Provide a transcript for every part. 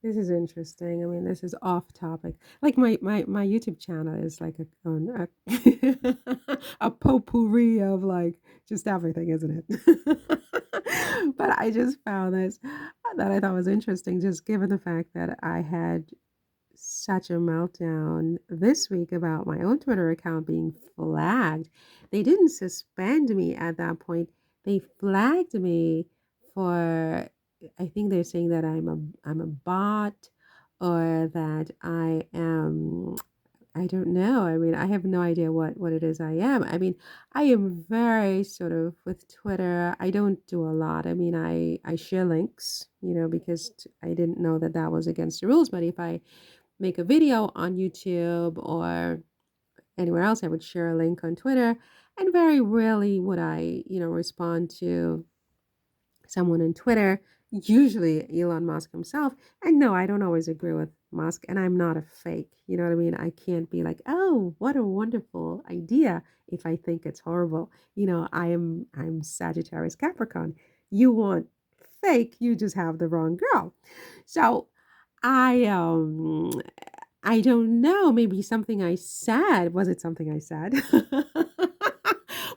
This is interesting. I mean, this is off topic. Like my YouTube channel is like a potpourri of like just everything, isn't it? But I just found this that I thought was interesting, just given the fact that I had such a meltdown this week about my own Twitter account being flagged. They didn't suspend me at that point. They flagged me for, I think they're saying that I'm a bot, or that I am, I don't know. I mean, I have no idea what it is I am. I mean, I am very sort of with Twitter. I don't do a lot. I mean, I share links, because I didn't know that that was against the rules. But if I make a video on YouTube or anywhere else, I would share a link on Twitter. And very rarely would I, respond to someone on Twitter, usually Elon Musk himself. And no, I don't always agree with Musk, and I'm not a fake. You know what I mean? I can't be like, oh, what a wonderful idea if I think it's horrible. I'm Sagittarius Capricorn. You want fake, you just have the wrong girl. So I don't know, maybe something I said. Was it something I said?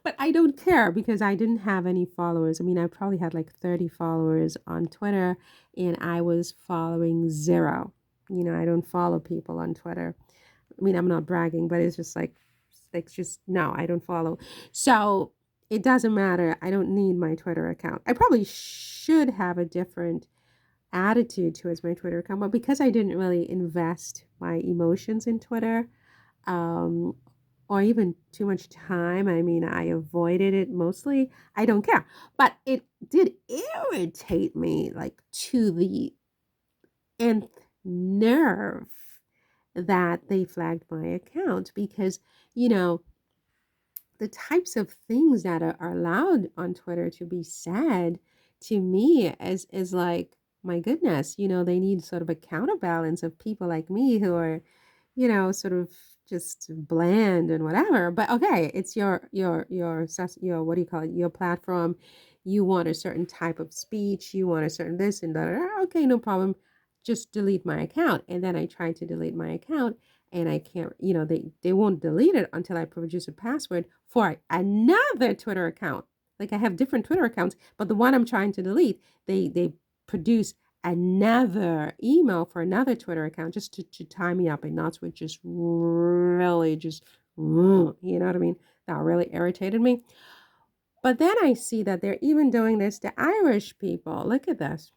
But I don't care because I didn't have any followers. I mean, I probably had like 30 followers on Twitter and I was following zero. I don't follow people on Twitter. I mean, I'm not bragging, but it's just like just no, I don't follow. So it doesn't matter. I don't need my Twitter account. I probably should have a different attitude towards my Twitter account, but because I didn't really invest my emotions in Twitter, um, or even too much time, I mean, I avoided it mostly. I don't care, but it did irritate me like to the nth nerve that they flagged my account because you know the types of things that are allowed on Twitter to be said to me is like, my goodness, they need sort of a counterbalance of people like me who are, sort of just bland and whatever. But okay, it's your what do you call it? Your platform. You want a certain type of speech, you want a certain this and that. Okay, no problem. Just delete my account. And then I tried to delete my account and I can't, they won't delete it until I produce a password for another Twitter account. Like I have different Twitter accounts, but the one I'm trying to delete, they produce another email for another Twitter account just to tie me up in knots, which just really just, you know what I mean? That really irritated me. But then I see that they're even doing this to Irish people. Look at this.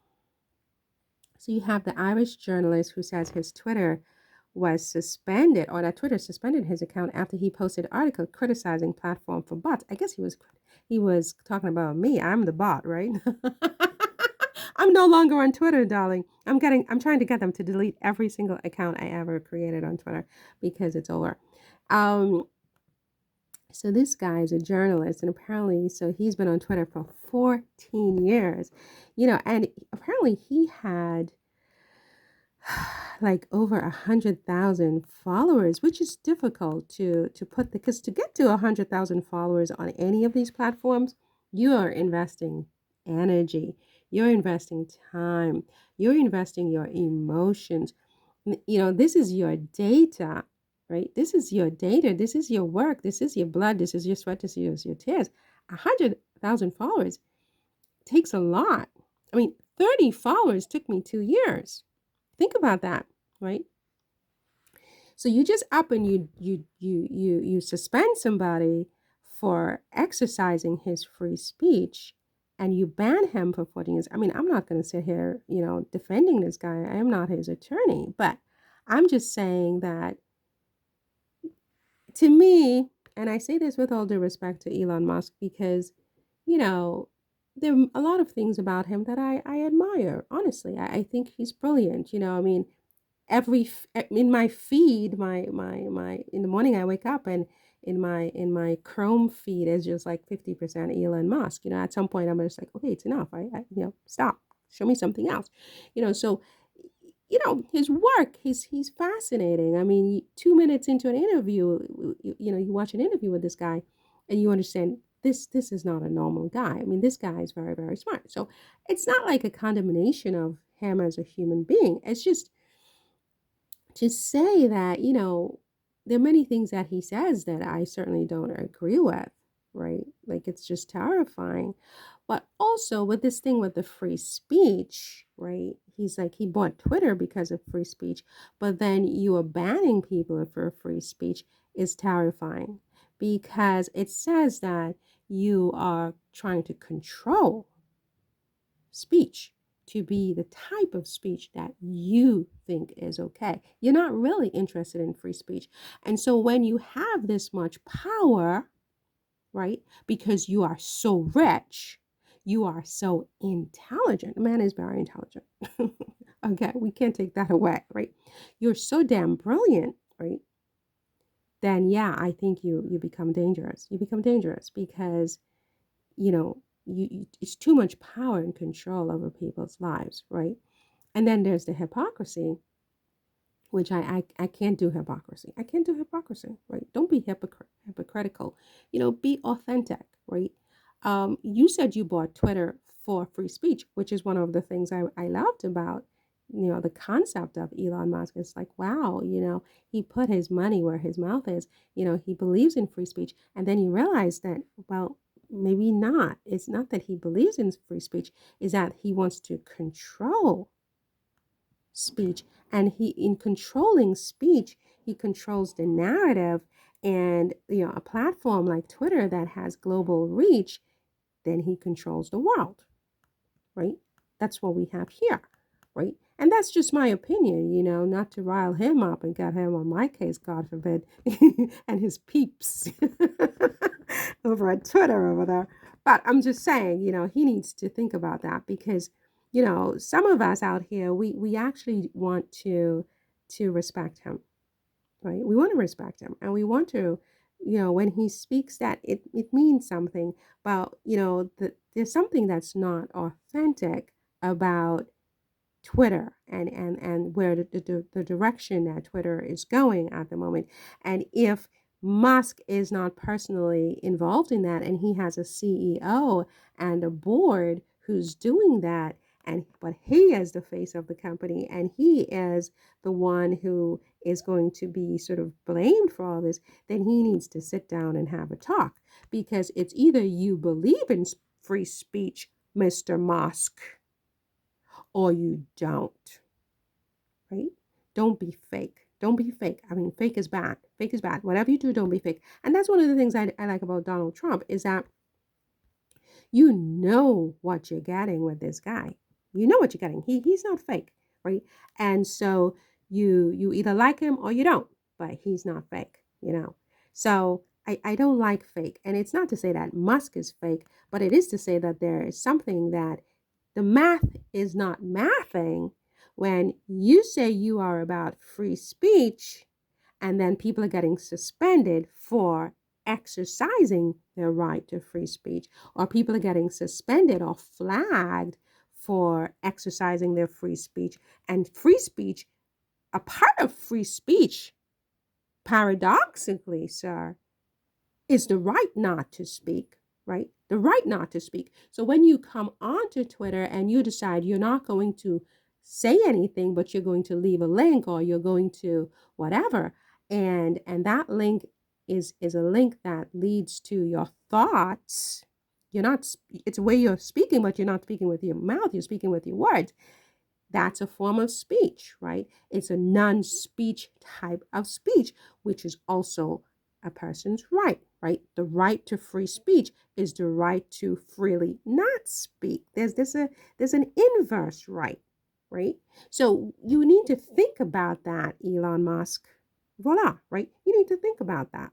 So you have the Irish journalist who says his Twitter was suspended, or that Twitter suspended his account after he posted an article criticizing platform for bots. I guess he was talking about me. I'm the bot, right? I'm no longer on Twitter, darling. I'm trying to get them to delete every single account I ever created on Twitter because it's over. Um, so this guy is a journalist, and apparently, so he's been on Twitter for 14 years, and apparently he had like over 100,000 followers, which is difficult to put because to get to 100,000 followers on any of these platforms, you are investing energy, you're investing time, you're investing your emotions. This is your data, right? This is your data. This is your work. This is your blood. This is your sweat. This is your tears. 100,000 followers takes a lot. I mean, 30 followers took me 2 years. Think about that, right? So you just up and you suspend somebody for exercising his free speech and you ban him for 14 years. I mean, I'm not going to sit here, defending this guy. I am not his attorney, but I'm just saying that to me, and I say this with all due respect to Elon Musk because, you know, there are a lot of things about him that I admire. Honestly, I think he's brilliant. I mean, in my feed, my in the morning I wake up and in my Chrome feed is just like 50% Elon Musk. At some point I'm just like, okay, it's enough. Stop. Show me something else. So his work, he's fascinating. I mean, 2 minutes into an interview, you watch an interview with this guy and you understand this is not a normal guy. I mean, this guy is very, very smart. So it's not like a condemnation of him as a human being. It's just to say that, there are many things that he says that I certainly don't agree with, right? Like it's just terrifying. But also with this thing with the free speech, right? He's like, he bought Twitter because of free speech, but then you are banning people for free speech is terrifying because it says that you are trying to control speech to be the type of speech that you think is okay. You're not really interested in free speech. And so when you have this much power, right, because you are so rich, you are so intelligent. The man is very intelligent. Okay, we can't take that away, right? You're so damn brilliant, right? Then yeah, I think you become dangerous. You become dangerous because it's too much power and control over people's lives, right? And then there's the hypocrisy, which I can't do hypocrisy. I can't do hypocrisy, right? Don't be hypocritical. Be authentic, right? You said you bought Twitter for free speech, which is one of the things I loved about, the concept of Elon Musk. It's like, wow, he put his money where his mouth is. He believes in free speech. And then you realize that, well, maybe not. It's not that he believes in free speech, is that he wants to control speech, and he, in controlling speech, he controls the narrative. And a platform like Twitter that has global reach, then he controls the world, right? That's what we have here, right? And that's just my opinion, not to rile him up and get him on my case, God forbid, and his peeps over at Twitter over there. But I'm just saying, he needs to think about that because, some of us out here, we actually want to respect him, right? We want to respect him, and we want to, when he speaks, that it means something. But there's something that's not authentic about Twitter and where the direction that Twitter is going at the moment. And if Musk is not personally involved in that, and he has a CEO and a board who's doing that, but he is the face of the company, and he is the one who is going to be sort of blamed for all this, then he needs to sit down and have a talk, because it's either you believe in free speech, Mr. Musk, or you don't, right? Don't be fake. Don't be fake. I mean, fake is bad. Fake is bad. Whatever you do, don't be fake. And that's one of the things I like about Donald Trump, is that you know what you're getting with this guy. You know what you're getting. He's not fake, right? And so you either like him or you don't, but he's not fake. So I don't like fake. And it's not to say that Musk is fake, but it is to say that there is something that the math is not mathing when you say you are about free speech, and then people are getting suspended for exercising their right to free speech, or people are getting suspended or flagged for exercising their free speech. And free speech, a part of free speech, paradoxically, sir, is the right not to speak, right? The right not to speak. So when you come onto Twitter and you decide you're not going to say anything, but you're going to leave a link, or you're going to whatever, and that link is a link that leads to your thoughts. You're not, it's a way you're speaking, but you're not speaking with your mouth, you're speaking with your words. That's a form of speech, right? It's a non-speech type of speech, which is also a person's right, right? The right to free speech is the right to freely not speak. There's an inverse right, right? So you need to think about that, Elon Musk. Voila, right? You need to think about that.